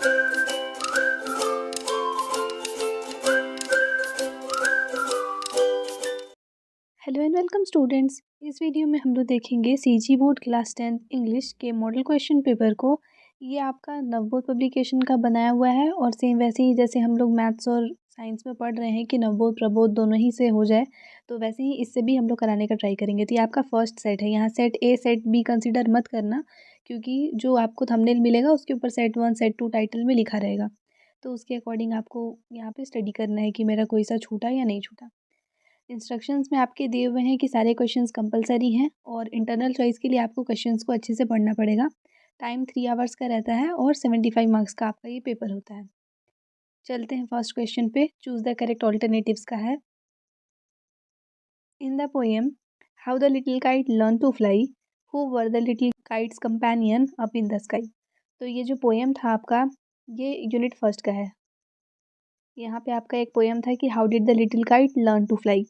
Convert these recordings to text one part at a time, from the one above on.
Hello and welcome students. इस video में हम लोग देखेंगे सीजी बोर्ड क्लास 10 इंग्लिश के मॉडल क्वेश्चन पेपर को। ये आपका नवबोध पब्लिकेशन का बनाया हुआ है और सेम वैसे ही जैसे हम लोग मैथ्स और साइंस में पढ़ रहे हैं कि नवबोध प्रबोध दोनों ही से हो जाए, तो वैसे ही इससे भी हम लोग कराने का ट्राई करेंगे। तो ये आपका फर्स्ट सेट है। यहाँ set A set be consider मत करना, क्योंकि जो आपको थंबनेल मिलेगा उसके ऊपर सेट 1 सेट 2 टाइटल में लिखा रहेगा। तो उसके अकॉर्डिंग आपको यहाँ पे स्टडी करना है कि मेरा कोई सा छूटा या नहीं छूटा। इंस्ट्रक्शंस में आपके दिए हुए हैं कि सारे क्वेश्चंस कंपलसरी हैं और इंटरनल चॉइस के लिए आपको क्वेश्चंस को अच्छे से पढ़ना पड़ेगा। टाइम 3 आवर्स का रहता है और 75 मार्क्स का आपका ये पेपर होता है। चलते हैं फर्स्ट क्वेश्चन पे। चूज द करेक्ट ऑल्टरनेटिव्स का है। In the poem how the little kite learn to fly, who were the little kite's companion up in the sky. तो ये जो पोएम था आपका, ये यूनिट फर्स्ट का है। यहाँ पे आपका एक पोएम था कि how did the little kite learn to fly,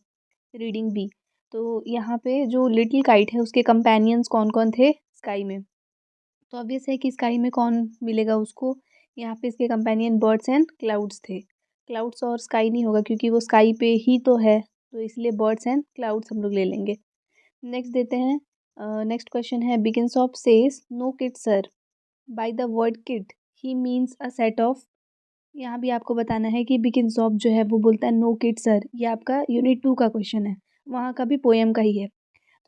reading B. तो यहाँ पे जो लिटिल काइट है उसके कंपेनियंस कौन कौन थे स्काई में। तो ऑब्वियस है कि स्काई में कौन मिलेगा उसको। यहाँ पे इसके कंपेनियन बर्ड्स एंड क्लाउड्स थे। क्लाउड्स और स्काई नहीं होगा क्योंकि वो स्काई पे ही तो है, तो इसलिए बर्ड्स एंड क्लाउड्स हम लोग ले लेंगे। नेक्स्ट देते हैं। नेक्स्ट क्वेश्चन है begins of says no kid sir, by the word kid he means a set of. यहाँ भी आपको बताना है कि बिगिंस ऑफ जो है वो बोलता है नो किड सर। ये आपका यूनिट 2 का क्वेश्चन है, वहाँ का भी पोएम का ही है।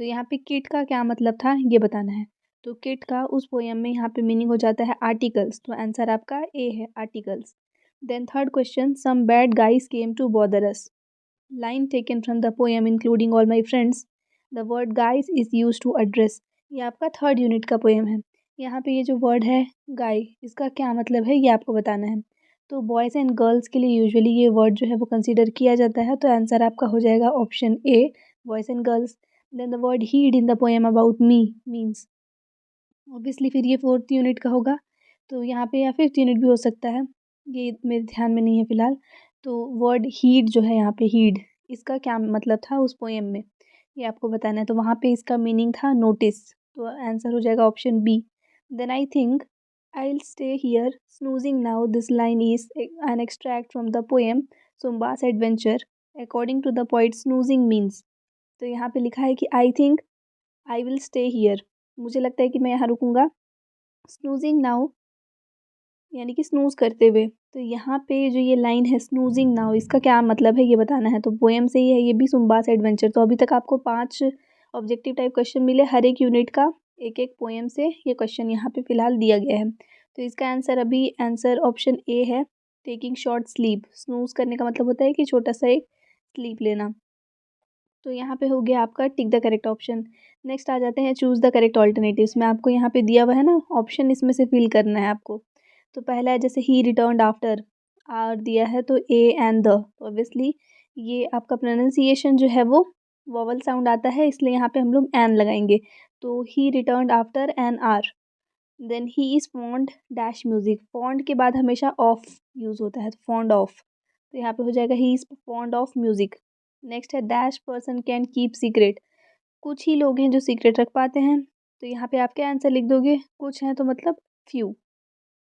तो यहाँ पे किट का क्या मतलब था ये बताना है। तो किट का उस पोएम में यहाँ पे मीनिंग हो जाता है आर्टिकल्स, तो आंसर आपका ए है articles. Then third question some bad guys came to bother us, line taken from the poem including all my friends, the word guys is use to address. ये आपका third unit का poem है। यहाँ पे ये जो word है गाय, इसका क्या मतलब है ये आपको बताना है। तो बॉयज़ एंड गर्ल्स के लिए यूजुअली ये वर्ड जो है वो कंसीडर किया जाता है, तो आंसर आपका हो जाएगा option A boys and girls. Then the word heed in the poem about me means, obviously फिर ये फोर्थ यूनिट का होगा। तो यहाँ पे या फिफ्थ यूनिट भी हो सकता है, ये मेरे ध्यान में नहीं है फिलहाल। तो वर्ड हीड जो है यहाँ पे हीड, इसका क्या मतलब था उस पोएम में ये आपको बताना है। तो वहाँ पे इसका मीनिंग था नोटिस, तो आंसर हो जाएगा option B. Then I think I'll stay here snoozing now. This line is an extract from the poem Sumba's Adventure. According to the poet, snoozing means, तो यहाँ पे लिखा है कि I think I will stay here. मुझे लगता है कि मैं यहाँ रुकूंगा। Snoozing now यानी कि स्नूज करते हुए। तो यहाँ पे जो ये लाइन है स्नूजिंग नाउ, इसका क्या मतलब है ये बताना है। तो पोएम से ही है, ये भी सुम्बास एडवेंचर। तो अभी तक आपको 5 ऑब्जेक्टिव टाइप क्वेश्चन मिले, हर एक यूनिट का एक एक पोएम से ये क्वेश्चन यहाँ पे फिलहाल दिया गया है। तो इसका आंसर अभी आंसर ऑप्शन ए है टेकिंग शॉर्ट स्लीप। स्नूज करने का मतलब होता है कि छोटा सा एक स्लीप लेना। तो यहाँ पे हो गया आपका tick the correct option. Next आ जाते हैं चूज़ द करेक्ट ऑल्टरनेटिव्स में। आपको यहाँ पे दिया हुआ है ना ऑप्शन, इसमें से फिल करना है आपको। तो पहला है जैसे ही रिटर्नड आफ्टर, आर दिया है तो ए एंड द, तो ऑब्वियसली ये आपका प्रोनाउंसिएशन जो है वो वॉवल साउंड आता है, इसलिए यहाँ पे हम लोग एन लगाएंगे। तो he returned after an hour. Then he is fond dash music, fond के बाद हमेशा ऑफ यूज़ होता है, तो फॉन्ड ऑफ, तो यहाँ पे हो जाएगा he is fond of music. Next है dash person can keep secret, कुछ ही लोग हैं जो सीक्रेट रख पाते हैं। तो यहाँ पे आप क्या आंसर लिख दोगे, कुछ हैं तो मतलब few,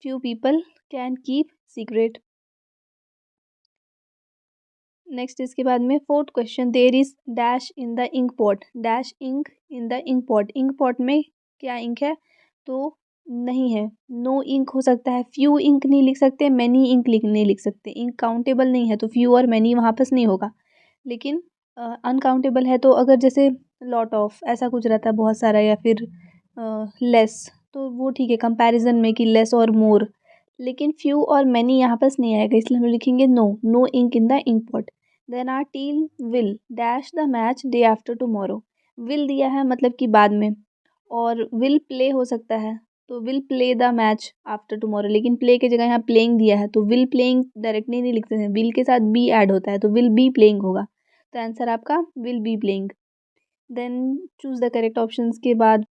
few people can keep secret. Next इसके बाद में fourth question there is dash in the ink pot, dash ink in the ink pot, ink pot में क्या इंक है, तो नहीं है, नो इंक हो सकता है, फ्यू इंक नहीं लिख सकते, मैनी इंक नहीं लिख सकते, इंक काउंटेबल नहीं है तो फ्यू और मैनी वहाँ पर नहीं होगा। लेकिन अनकाउंटेबल है तो अगर जैसे लॉट ऑफ ऐसा कुछ रहता है बहुत सारा, या फिर लेस, तो वो ठीक है कंपैरिजन में कि लेस और मोर। लेकिन फ्यू और मैनी यहाँ पास नहीं आएगा, इसलिए हम लिखेंगे no, no ink in the ink pot. Then our team will dash the match day after tomorrow, will दिया है मतलब कि बाद में, और विल प्ले हो सकता है, तो will play the match after tomorrow, लेकिन प्ले की जगह यहाँ प्लेइंग दिया है, तो विल प्लेइंग डायरेक्टली नहीं लिखते हैं, विल के साथ बी ऐड होता है, तो विल बी प्लेइंग होगा। तो आंसर आपका will be playing. Then choose the correct options के बाद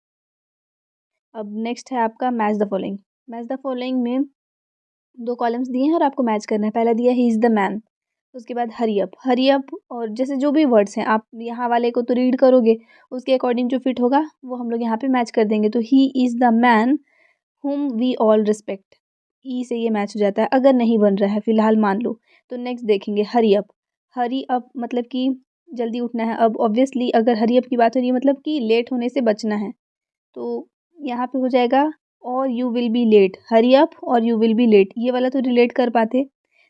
अब नेक्स्ट है आपका match the following. Match the following में 2 कॉलम्स दिए हैं और आपको मैच करना है। पहला दिया ही इज़ द मैन, उसके बाद हरी अप, हरी अप और जैसे जो भी वर्ड्स हैं आप यहाँ वाले को तो रीड करोगे, उसके अकॉर्डिंग जो फिट होगा वो हम लोग यहाँ पे मैच कर देंगे। तो he is the man whom we all respect, ई से ये मैच हो जाता है। अगर नहीं बन रहा है फिलहाल मान लो, तो नेक्स्ट देखेंगे हरी अप। हरी अप मतलब कि जल्दी उठना है। अब ऑब्वियसली अगर हरी अप की बात हो रही है मतलब कि लेट होने से बचना है, तो यहाँ पे हो जाएगा और you will be late. Hurry up और यू विल बी लेट, ये वाला तो रिलेट कर पाते।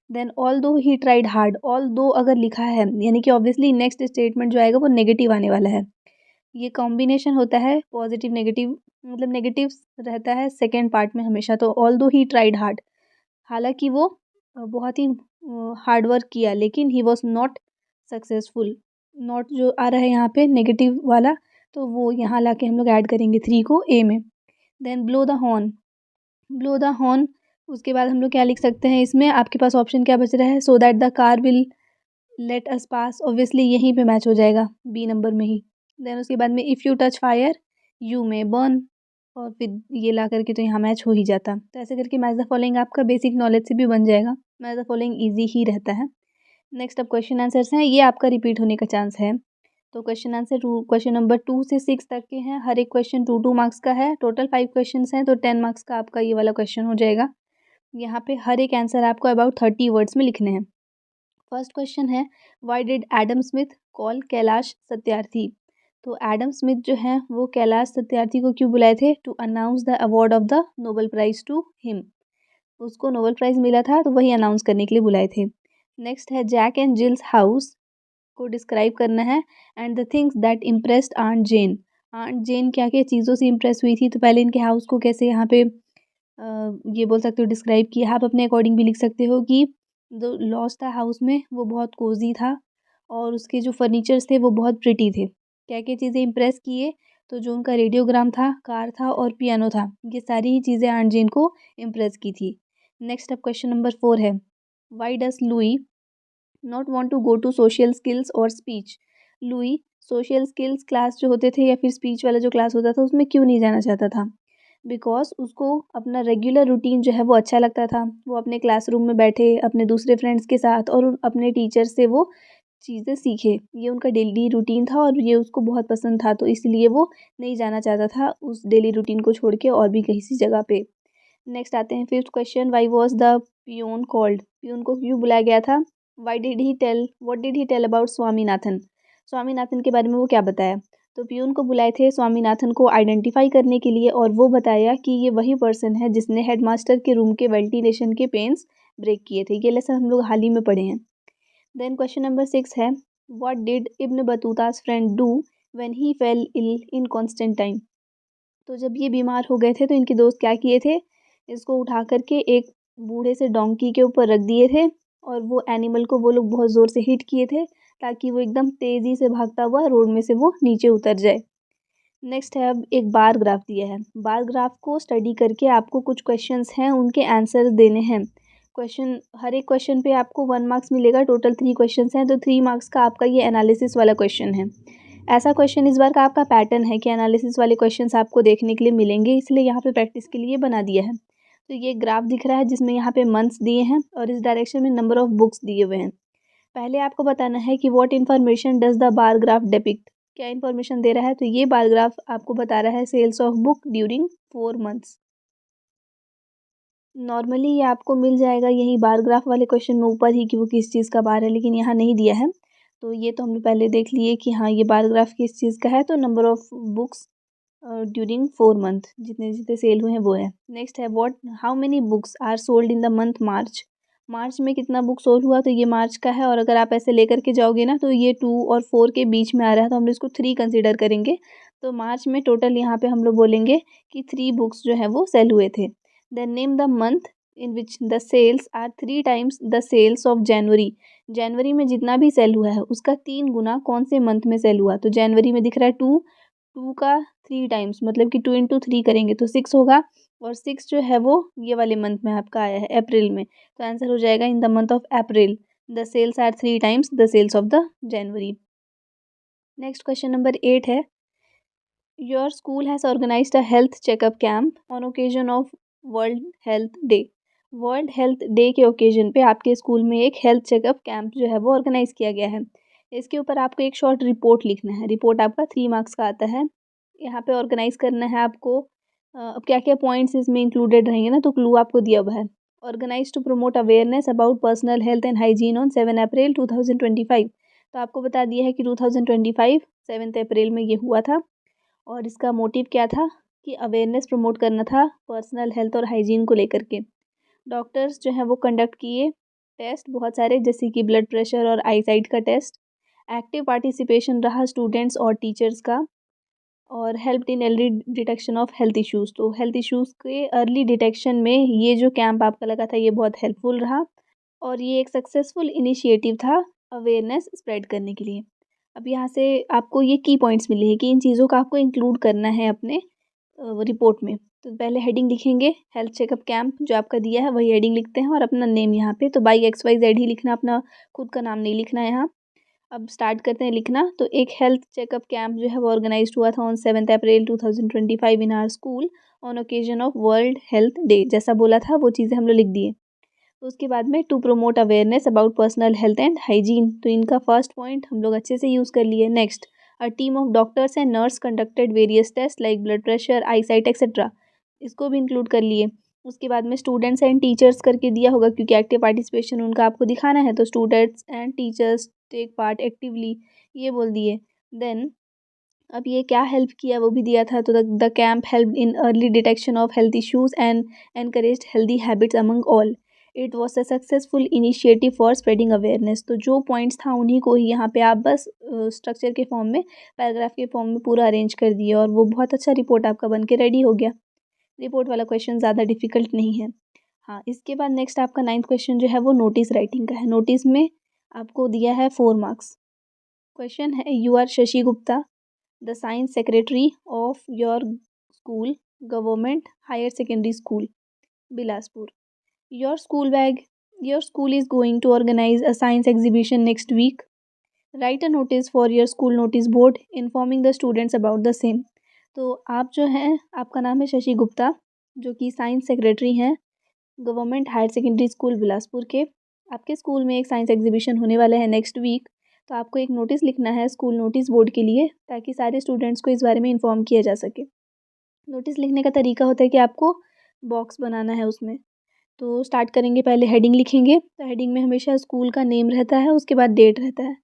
देन ऑल दो ही ट्राइड हार्ड, ऑल दो अगर लिखा है यानी कि ऑब्वियसली नेक्स्ट स्टेटमेंट जो आएगा वो नेगेटिव आने वाला है। ये कॉम्बिनेशन होता है पॉजिटिव नेगेटिव, मतलब नेगेटिव रहता है सेकेंड पार्ट में हमेशा। तो ऑल दो ही ट्राइड हार्ड, हालांकि वो बहुत ही हार्ड वर्क किया, लेकिन he was not successful. Not जो आ रहा है यहाँ पे नेगेटिव वाला, तो वो यहाँ ला के हम लोग ऐड करेंगे 3 को ए में। Then blow the horn, blow the horn, उसके बाद हम लोग क्या लिख सकते हैं इसमें, आपके पास ऑप्शन क्या बच रहा है, so that the car will let us pass, obviously यहीं पे मैच हो जाएगा बी नंबर में ही। देन उसके बाद में if you touch fire you may burn, और फिर ये ला करके तो यहाँ मैच हो ही जाता। तो ऐसे करके मैच द फॉलोइंग आपका बेसिक नॉलेज से भी बन जाएगा। मैच द फॉलोइंग ईजी ही रहता है। नेक्स्ट अब क्वेश्चन आंसर्स हैं, ये आपका रिपीट होने का चांस है। तो क्वेश्चन आंसर क्वेश्चन नंबर 2 से 6 तक के हैं। हर एक क्वेश्चन 2 मार्क्स का है। टोटल 5 क्वेश्चन हैं, तो 10 मार्क्स का आपका ये वाला क्वेश्चन हो जाएगा। यहाँ पे हर एक आंसर आपको अबाउट 30 वर्ड्स में लिखने हैं। फर्स्ट क्वेश्चन है, why did Adam Smith call Kailash Satyarthi. तो एडम स्मिथ जो है वो कैलाश सत्यार्थी को क्यों बुलाए थे, to announce the award of the Nobel prize to him. उसको नोबेल प्राइज मिला था तो वही अनाउंस करने के लिए बुलाए थे। नेक्स्ट है, जैक एंड जिल्स हाउस को डिस्क्राइब करना है, and the things that impressed aunt Jane. Aunt Jane क्या क्या चीज़ों से इम्प्रेस हुई थी, तो पहले इनके हाउस को कैसे यहाँ पे ये बोल सकते हो डिस्क्राइब किया। आप अपने अकॉर्डिंग भी लिख सकते हो कि जो लॉस था हाउस में वो बहुत कोजी था, और उसके जो फर्नीचर्स थे वो बहुत प्रिटी थे। क्या क्या चीज़ें इम्प्रेस किए, तो जो उनका रेडियोग्राम था, कार था और पियानो था, ये सारी ही चीज़ें आंट जेन को इम्प्रेस की थी। नेक्स्ट अब क्वेश्चन नंबर 4 है, why does Louie not want to go to social skills और speech. Louie social skills class जो होते थे या फिर स्पीच वाला जो क्लास होता था उसमें क्यों नहीं जाना चाहता था। बिकॉज उसको अपना रेगुलर रूटीन जो है वो अच्छा लगता था। वो अपने क्लासरूम में बैठे अपने दूसरे फ्रेंड्स के साथ और अपने टीचर से वो चीज़ें सीखे, ये उनका डेली रूटीन था और ये उसको बहुत पसंद था, तो इसलिए वो नहीं जाना चाहता था उस डेली रूटीन को छोड़ के और भी किसी जगह पे। नेक्स्ट आते हैं fifth question, why was the peon called. Peon को क्यों बुलाया गया था, why did he tell what did he tell about Swaminathan. Swaminathan के बारे में वो क्या बताया, तो पियून को बुलाए थे स्वामीनाथन को आइडेंटिफाई करने के लिए, और वो बताया कि ये वही पर्सन है जिसने हेडमास्टर के रूम के वेंटिलेशन के पेन्स ब्रेक किए थे। ये लेसन हम लोग हाल ही में पढ़े हैं। देन क्वेश्चन नंबर 6 है, what did Ibn Battuta's friend do when he fell ill in Constantine. तो जब ये बीमार हो गए थे तो इनके दोस्त क्या किए थे, इसको उठा करके एक बूढ़े से डोंकी के ऊपर रख दिए थे, और वो एनिमल को वो लोग बहुत ज़ोर से हिट किए थे ताकि वो एकदम तेज़ी से भागता हुआ रोड में से वो नीचे उतर जाए। नेक्स्ट है, अब एक बार ग्राफ दिया है। बार ग्राफ को स्टडी करके आपको कुछ क्वेश्चंस हैं उनके आंसर्स देने हैं। क्वेश्चन हर एक क्वेश्चन पे आपको 1 मार्क्स मिलेगा। टोटल 3 क्वेश्चंस हैं, तो 3 मार्क्स का आपका ये एनालिसिस वाला क्वेश्चन है। ऐसा क्वेश्चन इस बार का आपका पैटर्न है कि एनालिसिस वाले क्वेश्चंस आपको देखने के लिए मिलेंगे, इसलिए यहाँ पे प्रैक्टिस के लिए बना दिया है। तो ये ग्राफ दिख रहा है जिसमें यहाँ पे मंथ्स दिए हैं और इस डायरेक्शन में नंबर ऑफ बुक्स दिए हुए हैं। पहले आपको बताना है कि what information does the bar graph depict, क्या इन्फॉर्मेशन दे रहा है, तो ये बार ग्राफ आपको बता रहा है sales of book during 4 months. Normally ये आपको मिल जाएगा यही बार ग्राफ वाले क्वेश्चन में ऊपर ही कि वो किस चीज़ का बार है, लेकिन यहाँ नहीं दिया है। तो ये तो हमने पहले देख लिए कि हाँ ये बार ग्राफ किस चीज़ का है, तो number of books during 4 month, जितने जितने सेल हुए हैं वो है। नेक्स्ट है, what how many books are sold in the month March. मार्च में कितना बुक सोल्ड हुआ, तो ये मार्च का है, और अगर आप ऐसे लेकर के जाओगे ना तो ये 2 और 4 के बीच में आ रहा है, तो हम लोग इसको 3 कंसिडर करेंगे। तो मार्च में टोटल यहाँ पे हम लोग बोलेंगे कि 3 बुक्स जो है वो सेल हुए थे। Then name the month in which the sales are 3 times the sales of January. जनवरी में जितना भी सेल हुआ है उसका 3 गुना कौन से मंथ में सेल हुआ, तो जनवरी में दिख रहा है 2, 2 का 3 टाइम्स मतलब कि 2 इंटू 3 करेंगे तो 6 होगा, और 6 जो है वो ये वाले मंथ में आपका आया है अप्रैल में, तो आंसर हो जाएगा in the month of April the sales are 3 times the sales of the January. Next question number 8 है, your school has organised a health checkup camp on occasion of world health day. World health day के occasion पे आपके school में एक health checkup camp जो है वो organise किया गया है। इसके ऊपर आपको एक शॉर्ट रिपोर्ट लिखना है। रिपोर्ट आपका 3 मार्क्स का आता है। यहाँ पे ऑर्गेनाइज करना है आपको। अब क्या क्या पॉइंट्स इसमें इंक्लूडेड रहेंगे ना, तो क्लू आपको दिया हुआ है। Organise to promote awareness about personal health and hygiene on 7 April 2025। तो आपको बता दिया है कि 2025 7 अप्रैल में ये हुआ था और इसका मोटिव क्या था कि अवेयरनेस प्रमोट करना था पर्सनल हेल्थ और हाइजीन को लेकर के। डॉक्टर्स जो हैं वो कंडक्ट किए टेस्ट बहुत सारे, जैसे कि ब्लड प्रेशर और आईसाइट का टेस्ट। एक्टिव पार्टिसिपेशन रहा स्टूडेंट्स और टीचर्स का, और help in early detection of health issues. तो हेल्थ इश्यूज़ के अर्ली डिटेक्शन में ये जो कैंप आपका लगा था ये बहुत हेल्पफुल रहा और ये एक सक्सेसफुल इनिशिएटिव था अवेयरनेस स्प्रेड करने के लिए। अब यहाँ से आपको ये की पॉइंट्स मिले हैं कि इन चीज़ों का आपको इंक्लूड करना है अपने रिपोर्ट में। तो पहले हेडिंग लिखेंगे हेल्थ चेकअप कैंप, जो आपका दिया है वही हेडिंग लिखते हैं और अपना नेम यहाँ पे तो बाई XYZ ही लिखना, अपना खुद का नाम नहीं लिखना है यहाँ। अब स्टार्ट करते हैं लिखना। तो एक हेल्थ चेकअप कैंप जो है वो ऑर्गेनाइज हुआ था on 7 April 2025 in our school on occasion of world health day. जैसा बोला था वो चीज़ें हम लोग लिख दिए। तो उसके बाद में to promote awareness about personal health and hygiene, तो इनका फर्स्ट पॉइंट हम लोग अच्छे से यूज़ कर लिए। Next, a team of doctors and nurse conducted various taste like blood pressure, eyesight etcetera, इसको भी इंक्लूड कर लिए। उसके बाद में स्टूडेंट्स एंड टीचर्स करके दिया होगा क्योंकि एक्टिव पार्टिसिपेशन उनका आपको दिखाना है, तो students and teachers take part actively, ये बोल दिए। देन अब ये क्या हेल्प किया वो भी दिया था। तो the camp help in early detection of health issues and encourage healthy habits among all. It was a successful initiative for spreading awareness. तो जो पॉइंट्स था उन्हीं को ही यहाँ पे आप बस स्ट्रक्चर के फॉर्म में, पैराग्राफ के फॉर्म में पूरा अरेंज कर दिए और वो बहुत अच्छा रिपोर्ट आपका बन के रेडी हो गया। रिपोर्ट वाला क्वेश्चन ज़्यादा डिफिकल्ट नहीं है। हाँ, इसके बाद नेक्स्ट आपका 9th क्वेश्चन जो है वो नोटिस राइटिंग का है। नोटिस में आपको दिया है 4 मार्क्स। क्वेश्चन है, you are Shashi Gupta, the science secretary of your school, government higher secondary school, Bilaspur. Your school bag your school is going to organise a science exhibition next week. Write a notice for your school notice board informing the students about the same. तो आप जो हैं, आपका नाम है शशि गुप्ता, जो कि science secretary हैं government higher secondary school Bilaspur के। आपके स्कूल में एक साइंस एग्जीबिशन होने वाला है नेक्स्ट वीक। तो आपको एक नोटिस लिखना है स्कूल नोटिस बोर्ड के लिए, ताकि सारे स्टूडेंट्स को इस बारे में इन्फॉर्म किया जा सके। नोटिस लिखने का तरीका होता है कि आपको बॉक्स बनाना है उसमें। तो स्टार्ट करेंगे, पहले हेडिंग लिखेंगे। तो हेडिंग में हमेशा स्कूल का नेम रहता है, उसके बाद डेट रहता है।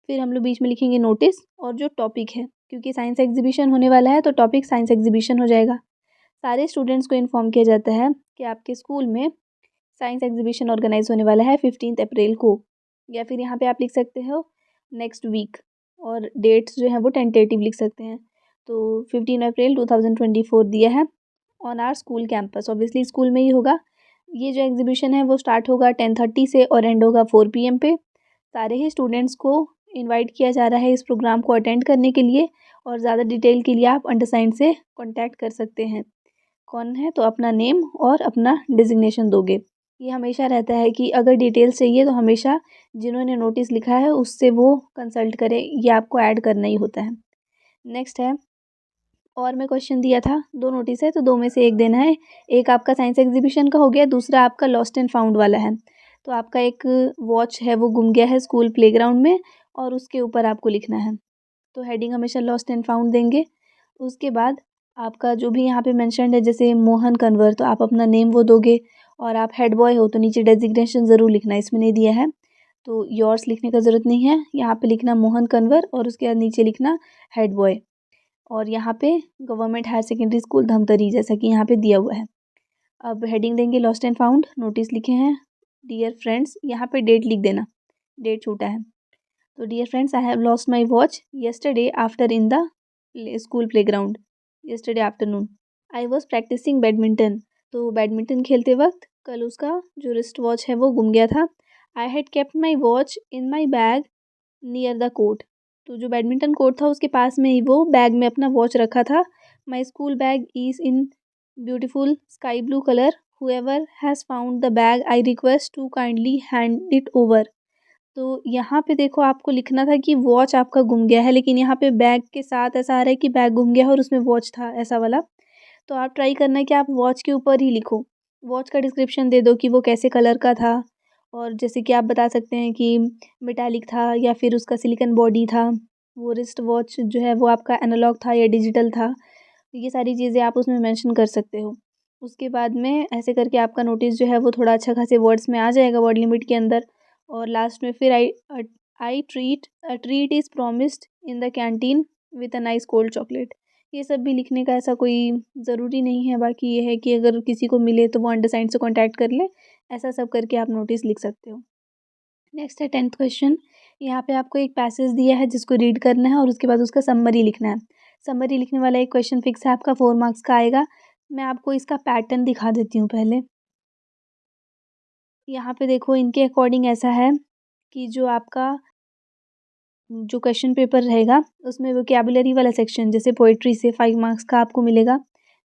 फिर हम लोग बीच में लिखेंगे नोटिस और जो टॉपिक है, क्योंकि साइंस एग्जीबिशन होने वाला है तो टॉपिक साइंस एग्जीबिशन हो जाएगा। सारे स्टूडेंट्स को इन्फॉर्म किया जाता है कि आपके स्कूल में साइंस एग्जीबिशन ऑर्गेनाइज होने वाला है 15 अप्रैल को, या फिर यहाँ पे आप लिख सकते हो नेक्स्ट वीक, और डेट्स जो है वो टेंटेटिव लिख सकते हैं। तो 15 अप्रैल 2024 दिया है on our school campus, obviously school में ही होगा। ये जो एग्जीबिशन है वो स्टार्ट होगा 10:30 से और एंड होगा 4 PM पे। सारे ही स्टूडेंट्स को इनवाइट किया जा रहा है इस प्रोग्राम को अटेंड करने के लिए, और ज़्यादा डिटेल के लिए आप अंडरसाइंड से कॉन्टैक्ट कर सकते हैं। कौन है, तो अपना नेम और अपना डिजिग्नेशन दोगे। ये हमेशा रहता है कि अगर डिटेल्स चाहिए तो हमेशा जिन्होंने नोटिस लिखा है उससे वो कंसल्ट करें, ये आपको ऐड करना ही होता है। नेक्स्ट है, और मैं क्वेश्चन दिया था, 2 नोटिस है तो 2 में से एक देना है। एक आपका साइंस एग्जीबिशन का हो गया, दूसरा आपका लॉस्ट एंड फाउंड वाला है। तो आपका एक वॉच है वो गुम गया है स्कूल प्लेग्राउंड में, और उसके ऊपर आपको लिखना है। तो हेडिंग हमेशा लॉस्ट एंड फाउंड देंगे। उसके बाद आपका जो भी यहाँ पे मेंशन्ड है, जैसे मोहन कन्वर, तो आप अपना नेम वो दोगे, और आप हेड बॉय हो तो नीचे डेजिग्नेशन ज़रूर लिखना है, इसमें नहीं दिया है तो योर्स लिखने का ज़रूरत नहीं है। यहाँ पे लिखना मोहन कन्वर और उसके बाद नीचे लिखना हेड बॉय, और यहाँ पे government higher secondary school Dhamtari, जैसा कि यहाँ पे दिया हुआ है। अब हेडिंग देंगे लॉस्ट एंड फाउंड, नोटिस लिखे हैं डियर फ्रेंड्स, यहाँ पे डेट लिख देना, डेट छूटा है। तो dear friends, I have lost my watch yesterday after in the school playground, yesterday afternoon I was practising badminton. तो बैडमिंटन खेलते वक्त कल उसका जो रिस्ट वॉच है वो गुम गया था। I had kept my watch in my bag near the court. तो जो बैडमिंटन कोर्ट था उसके पास में ही वो बैग में अपना वॉच रखा था। My school bag is in beautiful sky blue colour, whoever has found the bag I request to kindly hand it over. तो यहाँ पे देखो, आपको लिखना था कि वॉच आपका गुम गया है, लेकिन यहाँ पे बैग के साथ ऐसा आ रहा है कि बैग गुम गया है और उसमें वॉच था, ऐसा वाला। तो आप ट्राई करना है कि आप वॉच के ऊपर ही लिखो, वॉच का डिस्क्रिप्शन दे दो कि वो कैसे कलर का था, और जैसे कि आप बता सकते हैं कि मेटालिक था या फिर उसका सिलिकॉन बॉडी था, वो रिस्ट वॉच जो है वो आपका एनालॉग था या डिजिटल था। ये सारी चीज़ें आप उसमें मेंशन कर सकते हो। उसके बाद में ऐसे करके आपका नोटिस जो है वो थोड़ा अच्छा खासे वर्ड्स में आ जाएगा वर्ड लिमिट के अंदर। और लास्ट में फिर I treat a treat is promised in the canteen with a nice cold chocolate. ये सब भी लिखने का ऐसा कोई ज़रूरी नहीं है, बाकी ये है कि अगर किसी को मिले तो वो अंडरसाइंड से कॉन्टैक्ट कर ले। ऐसा सब करके आप नोटिस लिख सकते हो। नेक्स्ट है 10th क्वेश्चन। यहाँ पे आपको एक पैसेज दिया है जिसको रीड करना है और उसके बाद उसका समरी लिखना है। समरी लिखने वाला एक क्वेश्चन फिक्स है आपका 4 मार्क्स का आएगा। मैं आपको इसका पैटर्न दिखा देती हूँ पहले। यहाँ पे देखो इनके अकॉर्डिंग ऐसा है कि जो आपका जो क्वेश्चन पेपर रहेगा उसमें वोकैबुलरी वाला सेक्शन जैसे पोएट्री से 5 मार्क्स का आपको मिलेगा।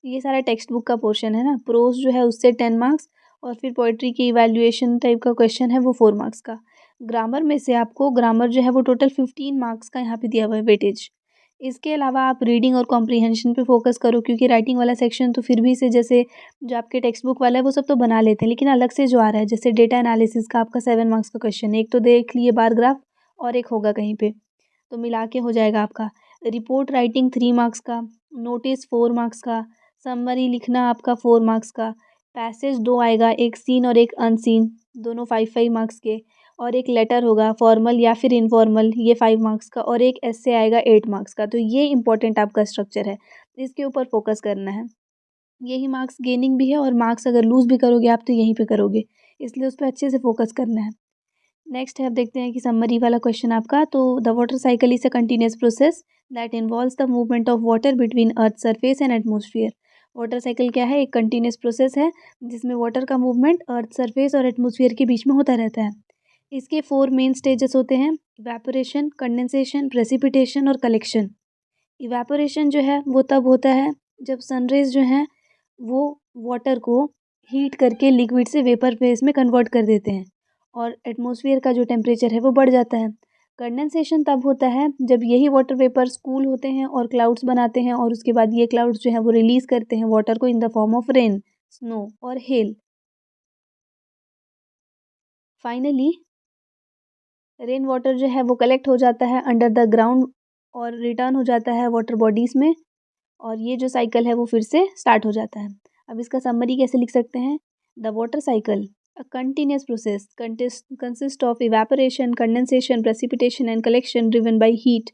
ये सारा टेक्स्ट बुक का पोर्शन है ना। प्रोज जो है उससे 10 मार्क्स और फिर पोएट्री की इवैल्यूएशन टाइप का क्वेश्चन है वो 4 मार्क्स का। ग्रामर में से आपको ग्रामर जो है वो टोटल 15 मार्क्स का यहाँ पे दिया हुआ है वेटेज। इसके अलावा आप रीडिंग और कॉम्प्रीहेंशन पे फोकस करो क्योंकि राइटिंग वाला सेक्शन तो फिर भी से जैसे जो आपके टेक्स्ट बुक वाला है वो सब तो बना लेते हैं, लेकिन अलग से जो आ रहा है जैसे डेटा एनालिसिस का आपका 7 मार्क्स का क्वेश्चन है, एक तो देख लिए बार ग्राफ और एक होगा कहीं पे, तो मिला के हो जाएगा आपका। रिपोर्ट राइटिंग 3 मार्क्स का, नोटिस 4 मार्क्स का, समरी लिखना आपका 4 मार्क्स का, पैसेज 2 आएगा, एक सीन और एक अनसीन, दोनों 5-5 मार्क्स के, और एक लेटर होगा फॉर्मल या फिर इनफॉर्मल, ये 5 मार्क्स का, और एक एस्से आएगा 8 मार्क्स का। तो ये इंपॉर्टेंट आपका स्ट्रक्चर है, इसके ऊपर फोकस करना है। यही मार्क्स गेनिंग भी है और मार्क्स अगर लूज़ भी करोगे आप तो यहीं पे करोगे, इसलिए उस पर अच्छे से फोकस करना है। नेक्स्ट है, अब देखते हैं कि समरी वाला क्वेश्चन आपका। तो the water cycle is a continuous process that involves the movement of water between earth surface and atmosphere. Water cycle क्या है? एक कंटिन्यूस प्रोसेस है जिसमें वाटर का मूवमेंट अर्थ सरफेस और एटमोसफियर के बीच में होता रहता है। इसके 4 मेन स्टेजेस होते हैं: इवेपोरेशन, कंडेंसेशन, प्रेसिपिटेशन और कलेक्शन। इवेपोरेशन जो है वो तब होता है जब सनरेज जो हैं वो वाटर को हीट करके लिक्विड से वेपर फेज में कन्वर्ट कर देते हैं और एटमॉस्फेयर का जो टेम्परेचर है वो बढ़ जाता है। कंडेंसेशन तब होता है जब यही वाटर वेपर्स कूल होते हैं और क्लाउड्स बनाते हैं और उसके बाद ये क्लाउड्स जो है वो रिलीज करते हैं वाटर को in the form of rain, snow और हेल। फाइनली रेन वाटर जो है वो कलेक्ट हो जाता है अंडर द ग्राउंड और रिटर्न हो जाता है वाटर बॉडीज़ में, और ये जो साइकिल है वो फिर से स्टार्ट हो जाता है। अब इसका समरी कैसे लिख सकते हैं? The water cycle a continuous process consist of evaporation, condensation, precipitation and collection driven by heat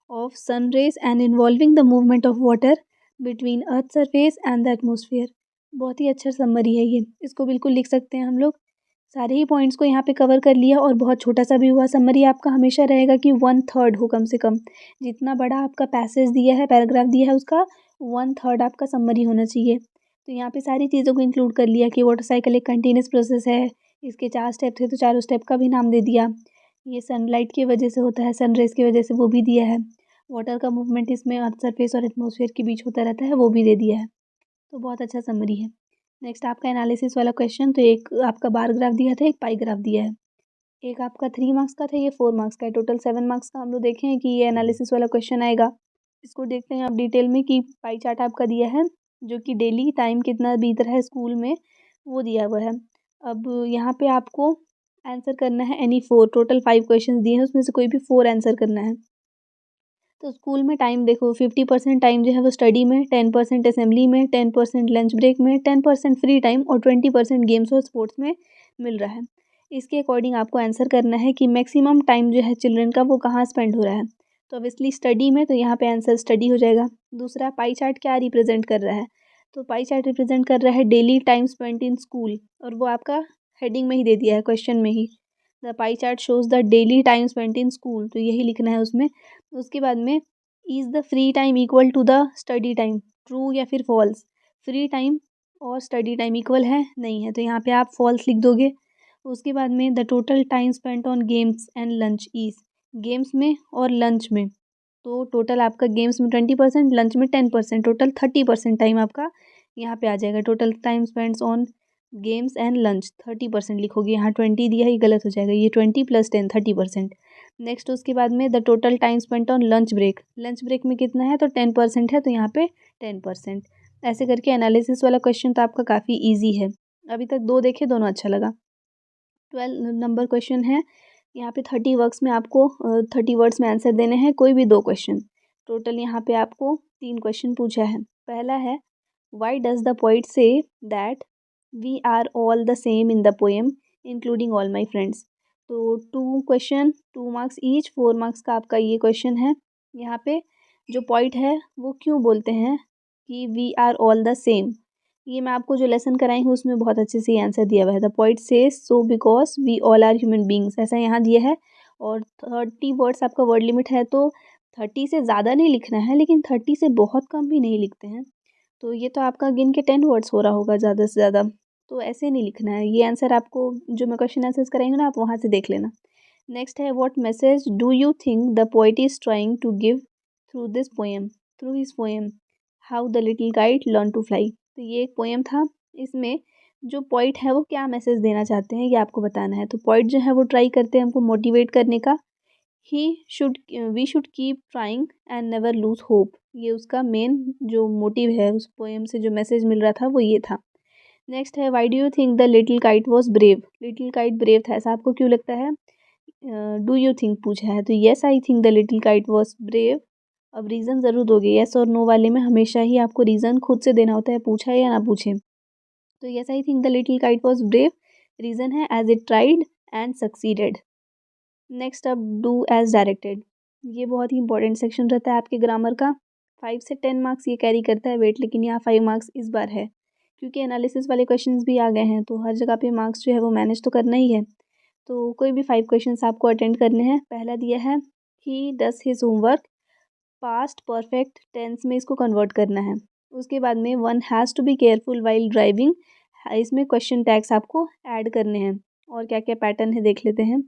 of sun rays and involving the movement of water between earth surface and the atmosphere। बहुत ही अच्छा summary है ये, इसको बिल्कुल लिख सकते हैं हम लोग। सारे ही पॉइंट्स को यहाँ पे कवर कर लिया और बहुत छोटा सा भी हुआ। समरी आपका हमेशा रहेगा कि 1/3 हो कम से कम, जितना बड़ा आपका पैसेज दिया है, पैराग्राफ दिया है, उसका 1/3 आपका समरी होना चाहिए। तो यहाँ पे सारी चीज़ों को इंक्लूड कर लिया कि वाटर साइकिल एक कंटिन्यूस प्रोसेस है, इसके 4 स्टेप थे तो चारों स्टेप का भी नाम दे दिया। ये सनलाइट की वजह से होता है, सन रेज़ की वजह से, वो भी दिया है। वाटर का मूवमेंट इसमें अर्थ सरफेस और एटमॉस्फेयर के बीच होता रहता है, वो भी दे दिया है। तो बहुत अच्छा समरी है। नेक्स्ट आपका एनालिसिस वाला क्वेश्चन। तो एक आपका बार ग्राफ दिया था, एक पाई ग्राफ दिया है। एक आपका 3 मार्क्स का था, ये 4 मार्क्स का है। टोटल 7 मार्क्स का हम लोग देखे हैं कि ये एनालिसिस वाला क्वेश्चन आएगा। इसको देखते हैं आप डिटेल में कि पाई चार्ट आपका दिया है जो कि डेली टाइम कितना बीत रहा है स्कूल में, वो दिया हुआ है। अब यहाँ पे आपको आंसर करना है एनी 4। टोटल 5 क्वेश्चन दिए हैं, उसमें से कोई भी 4 आंसर करना है। तो स्कूल में टाइम देखो, 50% टाइम जो है वो स्टडी में, 10% असेंबली में, 10% लंच ब्रेक में, 10% फ्री टाइम और 20% गेम्स और स्पोर्ट्स में मिल रहा है। इसके अकॉर्डिंग आपको आंसर करना है कि मैक्सिमम टाइम जो है चिल्ड्रन का वो कहाँ स्पेंड हो रहा है। तो ऑब्वियसली स्टडी में, तो यहाँ पे आंसर स्टडी हो जाएगा। दूसरा, पाई चार्ट क्या रिप्रेजेंट कर रहा है? तो पाई चार्ट रिप्रेजेंट कर रहा है daily time spent in school, और वो आपका हेडिंग में ही दे दिया है, क्वेश्चन में ही। The pie chart shows the daily time spent in school, तो यही लिखना है उसमें। उसके बाद में, is the free time equal to the study time, true या फिर फॉल्स? फ्री टाइम और स्टडी टाइम इक्वल है? नहीं है, तो यहाँ पे आप फॉल्स लिख दोगे। उसके बाद में, the total time spent on games and lunch is, games में और लंच में, तो टोटल आपका गेम्स में 20%, लंच में 10%, टोटल 30% टाइम आपका यहाँ पे आ जाएगा। Total time spends on games and lunch 30% लिखोगे, यहाँ 20 दिया है, ये गलत हो जाएगा, ये 20 + 10 30%। नेक्स्ट उसके बाद में, the total time spent on lunch break, lunch break में कितना है? तो 10% है, तो यहाँ पे 10%। ऐसे करके एनालिसिस वाला क्वेश्चन तो आपका काफ़ी ईजी है। अभी तक 2 देखे, दोनों अच्छा लगा। 12 नंबर क्वेश्चन है, यहाँ पे 30 वर्क्स में आपको 30 वर्ड्स में आंसर देने हैं, कोई भी 2 क्वेश्चन। टोटल यहाँ पे आपको 3 क्वेश्चन पूछा है। पहला है, why does the poet say that we are all the same in the poem including all my friends. तो 2 क्वेश्चन, 2 मार्क्स ईच, 4 मार्क्स का आपका ये क्वेश्चन है। यहाँ पे जो पॉइंट है वो क्यों बोलते हैं कि we are all the same, ये मैं आपको जो लेसन कराई हूँ उसमें बहुत अच्छे से आंसर दिया हुआ है। The point says so because we all are human beings, ऐसा यहाँ दिया है। और 30 वर्ड्स आपका वर्ड लिमिट है, तो 30 से ज़्यादा नहीं लिखना है, लेकिन 30 से बहुत कम भी नहीं लिखते हैं। तो ये तो आपका गिन के 10 वर्ड्स हो रहा होगा ज़्यादा से ज़्यादा, तो ऐसे नहीं लिखना है। ये आंसर आपको जो मैं क्वेश्चन आंसर्स कराई ना, आप वहाँ से देख लेना। नेक्स्ट है, what message do you think the poet is trying to give through this poem, through his poem how the little kite learn to fly. तो ये एक पोएम था, इसमें जो पोइट है वो क्या मैसेज देना चाहते हैं ये आपको बताना है। तो पोइट जो है वो ट्राई करते हैं हमको मोटिवेट करने का। He should we should keep trying and never lose hope, ये उसका मेन जो मोटिव है, उस पोएम से जो मैसेज मिल रहा था वो ये था। नेक्स्ट है, why do you think the little kite was brave, little kite brave था ऐसा आपको क्यों लगता है। डू यू थिंक पूछा है, तो yes I think the little kite was brave. अब रीज़न ज़रूर दोगे, येस और नो वाले में हमेशा ही आपको रीज़न खुद से देना होता है, पूछा है या ना पूछे। तो yes I think the little kite was brave, reason है as it tried and succeeded. Next अब, डू एज डायरेक्टेड, ये बहुत ही इंपॉर्टेंट सेक्शन रहता है आपके ग्रामर का। 5 से 10 मार्क्स ये कैरी करता है वेट, लेकिन यहाँ 5 मार्क्स इस बार है क्योंकि एनालिसिस वाले क्वेश्चंस भी आ गए हैं, तो हर जगह पे मार्क्स जो है वो मैनेज तो करना ही है। तो कोई भी 5 क्वेश्चंस आपको अटेंड करने हैं। पहला दिया है, he does his homework, past perfect tense में इसको कन्वर्ट करना है। उसके बाद में, one has to be careful while driving, इसमें क्वेश्चन टैग्स आपको ऐड करने हैं। और क्या क्या पैटर्न है देख लेते हैं।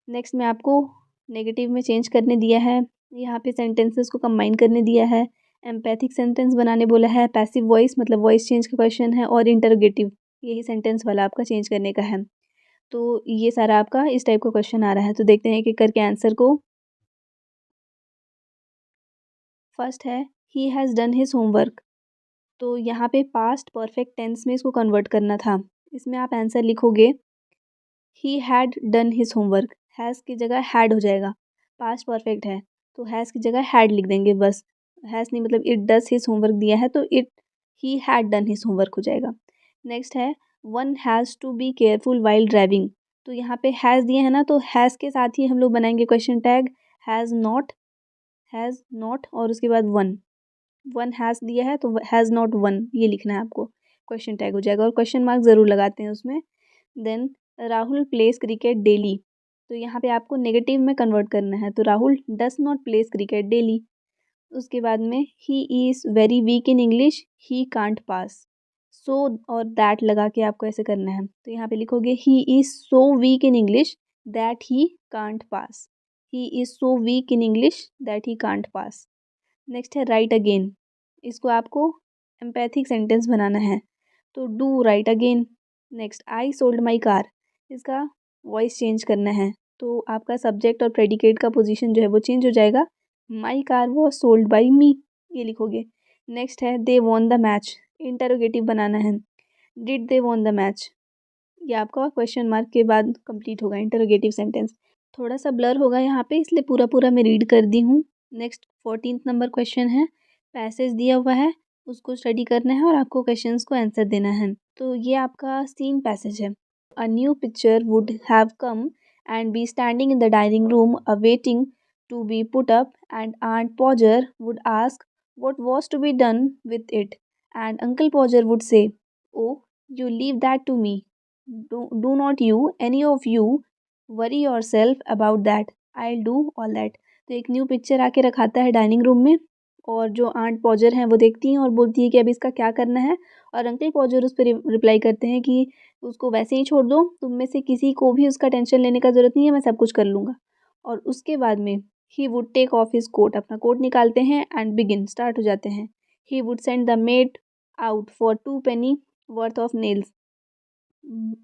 नेक्स्ट में आपको नेगेटिव में चेंज करने दिया है, यहाँ पे सेंटेंसेस को कंबाइन करने दिया है, एम्पैथिक सेंटेंस बनाने बोला है, पैसिव वॉइस मतलब वॉइस चेंज का क्वेश्चन है, और इंटरोगेटिव यही सेंटेंस वाला आपका चेंज करने का है। तो ये सारा आपका इस टाइप का क्वेश्चन आ रहा है। तो देखते हैं कि करके आंसर को। फर्स्ट है, he has done his homework, तो यहाँ पे पास्ट परफेक्ट टेंस में इसको कन्वर्ट करना था। इसमें आप आंसर लिखोगे, ही had done his homework, has की जगह हैड हो जाएगा, पास्ट परफेक्ट है तो हैज़ की जगह हैड लिख देंगे बस। हैज़ नहीं, मतलब इट डज हिज होमवर्क दिया है तो it he had done his homework हो जाएगा। नेक्स्ट है, one has to be careful while driving, तो यहाँ पे हैज़ दिए है ना, तो हैज़ के साथ ही हम लोग बनाएंगे question tag, has not, has not और उसके बाद वन, वन हैज़ दिया है तो हैज़ नॉट वन ये लिखना है आपको, क्वेश्चन टैग हो जाएगा और क्वेश्चन मार्क ज़रूर लगाते हैं उसमें। Then, Rahul plays cricket daily, तो यहाँ पे आपको नेगेटिव में कन्वर्ट करना है, तो Rahul does not plays cricket daily. उसके बाद में, he is very weak in English, he can't pass, so और दैट लगा के आपको ऐसे करना है। तो यहाँ पे लिखोगे, he is so weak in English that he can't pass, he is so weak in English that he can't pass. Next है, राइट अगेन, इसको आपको एम्पैथिक सेंटेंस बनाना है, तो do right again. Next, I sold my car, इसका voice change करना है, तो आपका सब्जेक्ट और प्रेडिकेट का पोजीशन जो है वो चेंज हो जाएगा, my car was sold by me ये लिखोगे। नेक्स्ट है, they won the match, interrogative बनाना है, did they won the match, ये आपका क्वेश्चन मार्क के बाद कंप्लीट होगा इंटरोगेटिव सेंटेंस। थोड़ा सा ब्लर होगा यहाँ पे इसलिए पूरा पूरा मैं रीड कर दी हूँ। नेक्स्ट 14th नंबर क्वेश्चन है, पैसेज दिया हुआ है उसको स्टडी करना है और आपको क्वेश्चंस को आंसर देना है। तो ये आपका सीन पैसेज है। A new picture would have come and be standing in the dining room awaiting to be put up and aunt Podger would ask what was to be done with it, and Uncle Podger would say, oh, you leave that to me. Do not you, any of you, worry yourself about that. I'll do all that. तो एक new picture आके रखाता है dining room में, और जो aunt पॉजर हैं वो देखती हैं और बोलती है कि अब इसका क्या करना है, और अंकल पॉजर उस पर रिप्लाई करते हैं कि उसको वैसे ही छोड़ दो, तुम में से किसी को भी उसका टेंशन लेने का ज़रूरत नहीं है, मैं सब कुछ कर लूँगा। और उसके बाद में, he would take off his coat, अपना कोट निकालते हैं एंड बिगिन स्टार्ट हो जाते हैं। He would send the maid out for 2 penny worth of nails,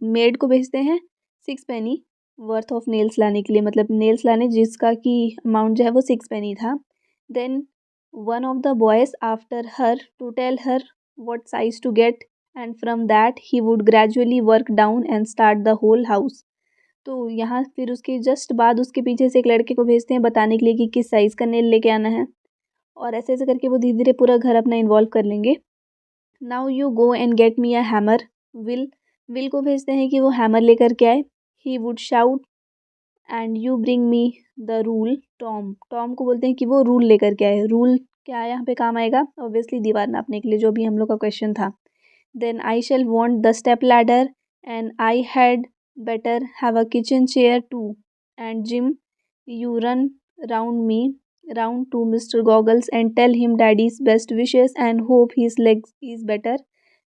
maid को भेजते हैं 6 penny वर्थ ऑफ नेल्स लाने के लिए, मतलब नेल्स लाने जिसका कि अमाउंट जो है वो 6 penny था। Then one of the boys after her to tell her what size to get, and from that he would gradually work down and start the whole house। तो यहाँ फिर उसके जस्ट बाद उसके पीछे से एक लड़के को भेजते हैं बताने के लिए कि किस साइज़ का नेल लेके आना है, और ऐसे ऐसे करके वो धीरे धीरे पूरा घर अपना इन्वॉल्व कर लेंगे। Now you go and get me a hammer. Will will को भेजते हैं कि वो हैमर लेकर के आए। He would shout and you bring me the rule. Tom Tom को बोलते हैं कि वो रूल लेकर के आए। रूल क्या यहाँ पे काम आएगा? ऑब्वियसली दीवार नापने के लिए, जो भी हम लोग का क्वेश्चन था। Then I shall want the step ladder and I had better have a kitchen chair too. And Jim you run round me round to Mr. Goggles and tell him Daddy's best wishes and hope his legs is better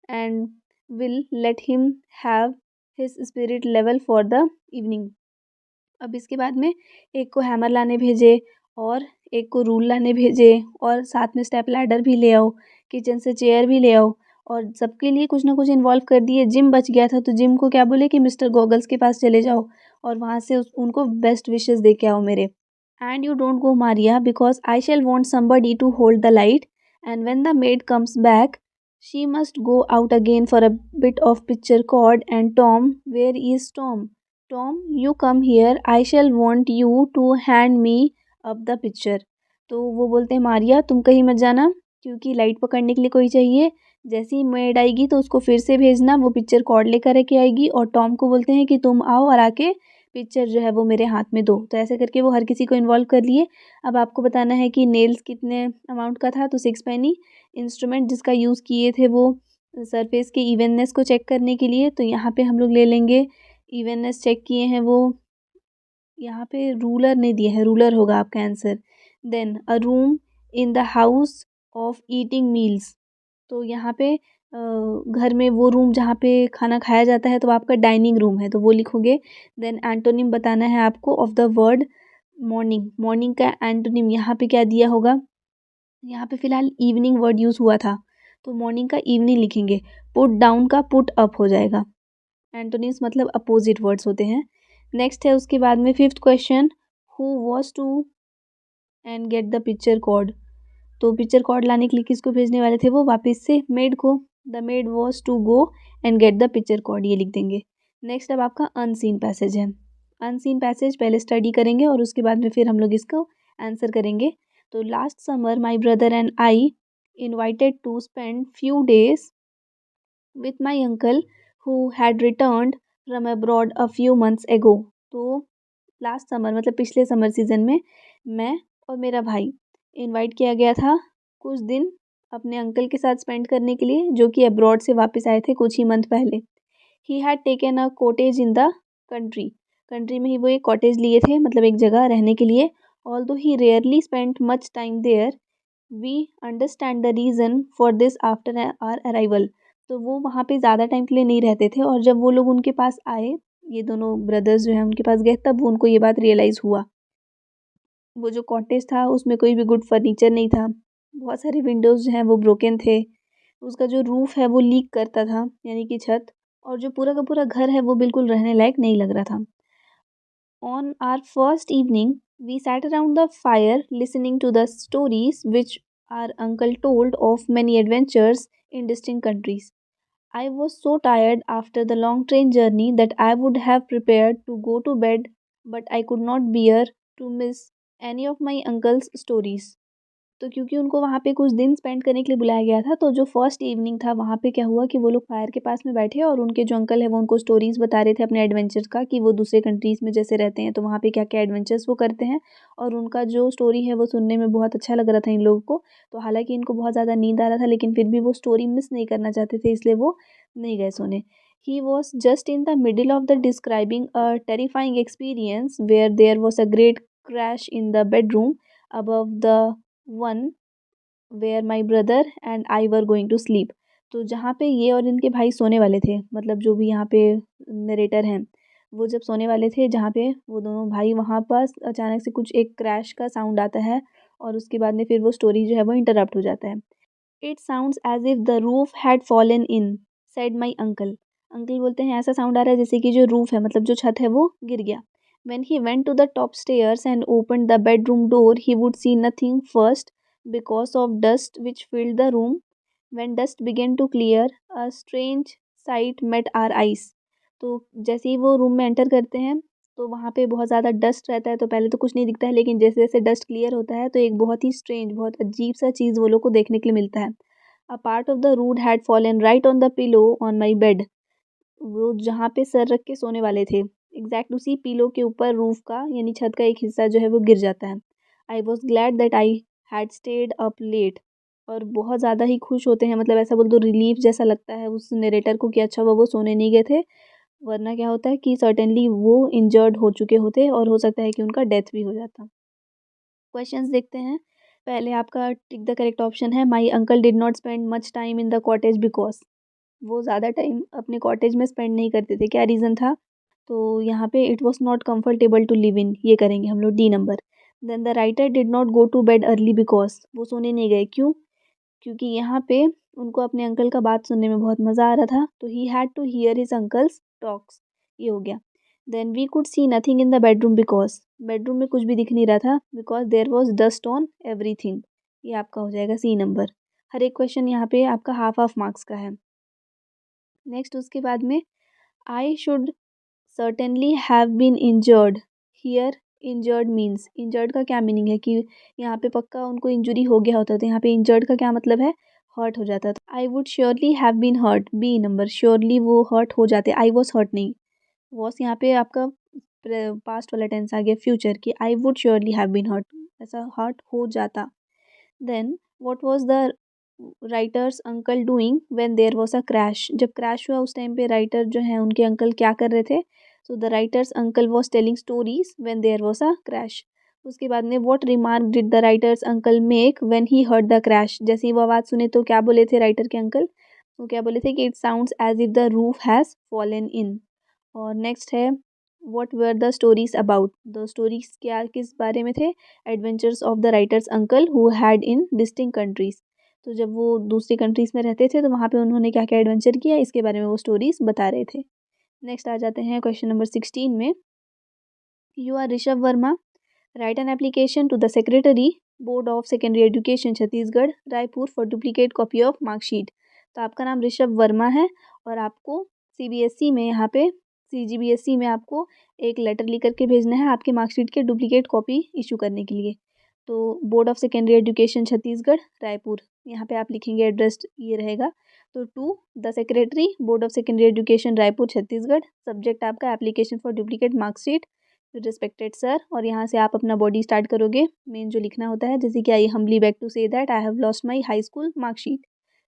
and will let him have his spirit level for the evening। अब इसके बाद में एक को hammer लाने भेजे और एक को रूल लाने भेजे और साथ में स्टेप लैडर भी ले आओ, किचन से चेयर भी ले आओ और सबके लिए कुछ ना कुछ इन्वॉल्व कर दिए। जिम बच गया था तो जिम को क्या बोले कि मिस्टर गॉगल्स के पास चले जाओ और वहाँ से उनको बेस्ट विशेस दे के आओ मेरे। And you don't go Maria because I shall want somebody to hold the light and when the maid comes back she must go out again for a bit of picture cord and Tom where is Tom. Tom you come here I shall want you to hand me up the picture. तो वो बोलते हैं मारिया तुम कहीं मत जाना क्योंकि light पकड़ने के लिए कोई चाहिए। जैसे ही मेड आएगी तो उसको फिर से भेजना, वो पिक्चर कॉर्ड लेकर के आएगी और टॉम को बोलते हैं कि तुम आओ और आके पिक्चर जो है वो मेरे हाथ में दो। तो ऐसे करके वो हर किसी को इन्वॉल्व कर लिए। अब आपको बताना है कि नेल्स कितने अमाउंट का था, तो 6 पेनी। इंस्ट्रूमेंट जिसका यूज़ किए थे वो सरफेस के इवननेस को चेक करने के लिए, तो यहाँ पे हम लोग ले लेंगे इवननेस चेक किए हैं वो, यहाँ पे रूलर नहीं दिया है, रूलर होगा आपका answer. Then a room in the house of eating meals, तो यहाँ पे घर में वो रूम जहाँ पे खाना खाया जाता है तो आपका डाइनिंग रूम है तो वो लिखोगे। देन एंटोनिम बताना है आपको of the word morning. Morning का एंटोनिम यहाँ पे क्या दिया होगा? यहाँ पे फिलहाल इवनिंग वर्ड यूज़ हुआ था तो मॉर्निंग का इवनिंग लिखेंगे। पुट डाउन का पुट अप हो जाएगा। एंटोनिम्स मतलब अपोजिट वर्ड्स होते हैं। नेक्स्ट है उसके बाद में fifth question, who was to and get the picture cord. तो पिक्चर कॉर्ड लाने के लिए किसको भेजने वाले थे? वो वापस से मेड को। The maid was to go and get the picture cord, ये लिख देंगे। नेक्स्ट अब आपका अनसीन पैसेज है। अनसीन पैसेज पहले स्टडी करेंगे और उसके बाद में फिर हम लोग इसको आंसर करेंगे। तो last summer my brother and I invited to spend few days with my uncle who had returned from abroad a few months ago. तो लास्ट समर मतलब पिछले समर सीजन में मैं और मेरा भाई इनवाइट किया गया था कुछ दिन अपने अंकल के साथ स्पेंड करने के लिए, जो कि अब्रॉड से वापस आए थे कुछ ही मंथ पहले। He had taken a cottage in the country. Country में ही वो एक कॉटेज लिए थे, मतलब एक जगह रहने के लिए। Although he rarely spend much time there we understand the reason for this after our arrival. तो वो वहाँ पे ज़्यादा टाइम के लिए नहीं रहते थे और जब वो लोग उनके पास आए, ये दोनों ब्रदर्स जो हैं उनके पास गए, तब वो उनको ये बात रियलाइज़ हुआ। वो जो कॉटेज था उसमें कोई भी गुड फर्नीचर नहीं था, बहुत सारे विंडोज़ जो हैं वो ब्रोकन थे, उसका जो रूफ़ है वो लीक करता था यानी कि छत, और जो पूरा का पूरा घर है वो बिल्कुल रहने लायक नहीं लग रहा था। On our first evening, we sat around the fire listening to the stories which our uncle told of many adventures in distant countries. I was so tired after the long train journey that I would have prepared to go to bed, but I could not bear to miss any of my uncle's stories. तो क्योंकि उनको वहाँ पे कुछ दिन spend करने के लिए बुलाया गया था, तो जो फर्स्ट इवनिंग था वहाँ पे क्या हुआ कि वो लोग फायर के पास में बैठे और उनके जो अंकल है वो उनको स्टोरीज़ बता रहे थे अपने एडवेंचर्स का, कि वो दूसरे कंट्रीज़ में जैसे रहते हैं तो वहाँ पे क्या क्या एडवेंचर्स वो करते हैं। और उनका जो स्टोरी है वो सुनने में बहुत अच्छा लग रहा था इन लोगों को। तो हालांकि इनको बहुत ज़्यादा नींद आ रहा था लेकिन फिर भी वो स्टोरी मिस नहीं करना चाहते थे, इसलिए वो नहीं गए सोने। He was just in the middle of the describing a terrifying experience where there was a great crash in the bedroom above the one where my brother and I were going to sleep. तो जहाँ पे ये और इनके भाई सोने वाले थे, मतलब जो भी यहाँ पे नरेटर हैं, वो जब सोने वाले थे जहाँ पे वो दोनों भाई, वहाँ पास अचानक से कुछ एक क्रैश का साउंड आता है और उसके बाद में फिर वो स्टोरी जो है वो इंटरप्ट हो जाता है। It sounds as if the roof had fallen in, said my uncle. Uncle बोलते हैं ऐसा साउंड आ रहा है जैसे कि जो रूफ है, मतलब जो छत है वो गिर गया। When he went to the top stairs and opened the bedroom door, he would see nothing first because of dust which filled the room. When dust began to clear, a strange sight met our eyes. तो जैसे ही वो room में enter करते हैं तो वहाँ पे बहुत ज़्यादा डस्ट रहता है, तो पहले तो कुछ नहीं दिखता है, लेकिन जैसे जैसे डस्ट क्लियर होता है तो एक बहुत ही स्ट्रेंज, बहुत अजीब सा चीज़ वो लोग को देखने के लिए मिलता है। A part of the roof had fallen right on the pillow on my bed. वो जहाँ पे सर रख के सोने वाले थे, एग्जैक्ट उसी पिलो के ऊपर रूफ का यानी छत का एक हिस्सा जो है वो गिर जाता है। I was glad that I had stayed up late. और बहुत ज़्यादा ही खुश होते हैं, मतलब ऐसा बोल दो, रिलीफ जैसा लगता है उस नरेटर को कि अच्छा वो सोने नहीं गए थे, वरना क्या होता है कि सर्टेनली वो इंजर्ड हो चुके होते और हो सकता है कि उनका डेथ भी हो जाता। क्वेश्चंस देखते हैं। पहले आपका टिक द करेक्ट ऑप्शन है, my uncle did not spend much time in the cottage because. वो ज़्यादा टाइम अपने कॉटेज में स्पेंड नहीं करते थे, क्या रीज़न था? तो यहाँ पे it was not comfortable to live in, ये करेंगे हम लोग D number. Then the writer did not go to bed early because, वो सोने नहीं गए, क्यों? क्योंकि यहाँ पे उनको अपने अंकल का बात सुनने में बहुत मज़ा आ रहा था, तो he had to hear his uncle's talks, ये हो गया। Then we could see nothing in the bedroom because, bedroom में कुछ भी दिख नहीं रहा था, because there was dust on everything, ये आपका हो जाएगा सी नंबर। हर एक क्वेश्चन यहाँ पे आपका हाफ हाफ मार्क्स का है। नेक्स्ट उसके बाद में, I should certainly have been injured here. Injured means, injured का क्या मीनिंग है कि यहाँ पे पक्का उनको इंजुरी हो गया होता, तो यहाँ पे इंजर्ड का क्या मतलब है? हर्ट हो जाता था। I would surely have been hurt, B number, surely वो हर्ट हो जाते, आई वॉज हर्ट नहीं। वॉस यहाँ पे आपका पास्ट वाला टेंस आ गया, फ्यूचर की, I would surely have been hurt, ऐसा हर्ट हो जाता। Then what was the writer's uncle doing when there was a crash, जब क्रैश हुआ उस टाइम पे राइटर जो है उनके अंकल क्या कर रहे थे? So the writer's uncle was telling stories when there was a crash. उसके बाद में, what remark did the writer's uncle make when he heard the crash, जैसे ही वो आवाज़ सुने तो क्या बोले थे राइटर के अंकल? वो क्या बोले थे कि it sounds as if the roof has fallen in. और नेक्स्ट है, what were the stories about, the stories क्या किस बारे में थे? Adventures of the writer's uncle who had in distinct countries, तो जब वो दूसरी कंट्रीज़ में रहते थे तो वहाँ पे उन्होंने क्या क्या एडवेंचर किया, इसके बारे में वो स्टोरीज़ बता रहे थे। नेक्स्ट आ जाते हैं क्वेश्चन नंबर 16 में, you are Rishabh Verma, write an application to the secretary board of secondary education Chhattisgarh Raipur for duplicate copy of marksheet. तो आपका नाम ऋषभ वर्मा है और आपको सीबीएसई में यहाँ पे सीजीबीएसई में आपको एक लेटर लिख करके भेजना है आपके मार्कशीट के डुप्लीकेट कॉपी इशू करने के लिए। तो board of secondary education Chhattisgarh Raipur, यहाँ पे आप लिखेंगे एड्रेस ये रहेगा। तो to the secretary board of secondary education Raipur Chhattisgarh, subject आपका application for duplicate marksheet, respected sir, और यहाँ से आप अपना बॉडी स्टार्ट करोगे, मेन जो लिखना होता है, जैसे कि I humbly beg to say that I have lost my high school marksheet,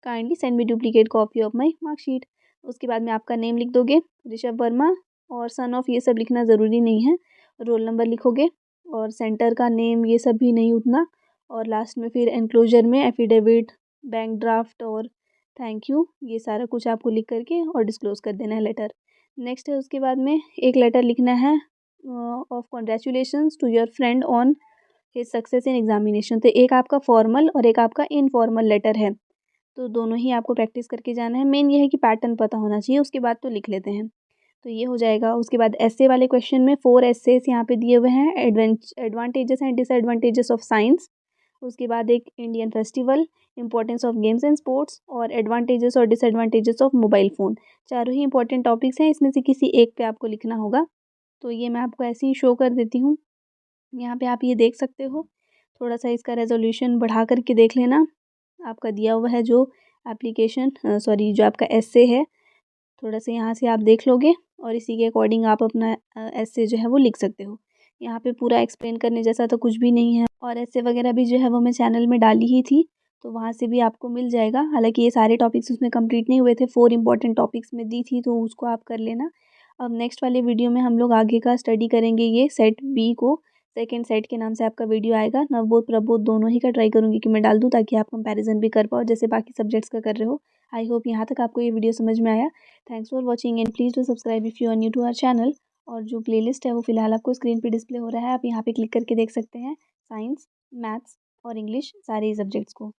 kindly send me duplicate copy of my marksheet. उसके बाद में आपका नेम लिख दोगे ऋषभ वर्मा, और सन ऑफ ये सब लिखना ज़रूरी नहीं है, रोल नंबर लिखोगे, और सेंटर का नेम ये सब भी नहीं उतना, और लास्ट में फिर एनक्लोजर में एफिडेविट, बैंक ड्राफ्ट और थैंक यू, ये सारा कुछ आपको लिख करके और डिस्क्लोज कर देना है लेटर। नेक्स्ट है उसके बाद में एक लेटर लिखना है of congratulations to your friend on his success in examination, तो एक आपका फॉर्मल और एक आपका इनफॉर्मल लेटर है, तो दोनों ही आपको प्रैक्टिस करके जाना है। मेन ये है कि पैटर्न पता होना चाहिए, उसके बाद तो लिख लेते हैं, तो ये हो जाएगा। उसके बाद ऐसे वाले क्वेश्चन में 4 एसेस यहाँ पे दिए हुए हैं, advantages and disadvantages of science, उसके बाद एक Indian festival, importance of games and sports, और एडवांटेजेस और डिसएडवांटेजेस ऑफ मोबाइल फ़ोन। चारों ही इंपॉर्टेंट टॉपिक्स हैं, इसमें से किसी एक पे आपको लिखना होगा, तो ये मैं आपको ऐसे ही शो कर देती हूँ। यहाँ पे आप ये देख सकते हो, थोड़ा सा इसका रेजोल्यूशन बढ़ा करके देख लेना, आपका दिया हुआ है जो एप्लीकेशन सॉरी जो आपका एस्से है, थोड़ा सा यहाँ से आप देख लोगे और इसी के अकॉर्डिंग आप अपना एस्से जो है वो लिख सकते हो। यहाँ पे पूरा एक्सप्लेन करने जैसा तो कुछ भी नहीं है, और एस्से वगैरह भी जो है वो मैं चैनल में डाली ही थी, तो वहाँ से भी आपको मिल जाएगा। हालांकि ये सारे टॉपिक्स उसमें कंप्लीट नहीं हुए थे, 4 इंपॉर्टेंट टॉपिक्स में दी थी, तो उसको आप कर लेना। अब नेक्स्ट वाले वीडियो में हम लोग आगे का स्टडी करेंगे, ये सेट बी को, सेकेंड सेट के नाम से आपका वीडियो आएगा। नवबोध प्रबोध दोनों ही का ट्राई करूँगी कि मैं डाल दूँ, ताकि आप कंपैरिजन भी कर पाओ जैसे बाकी सब्जेक्ट्स का कर रहे हो। आई होप यहाँ तक आपको ये वीडियो समझ में आया। Thanks for watching and please do subscribe if you are new to our channel. और जो प्लेलिस्ट है वो फिलहाल आपको स्क्रीन पे डिस्प्ले हो रहा है, आप यहाँ पे क्लिक करके देख सकते हैं साइंस, मैथ्स और इंग्लिश सारे सब्जेक्ट्स को।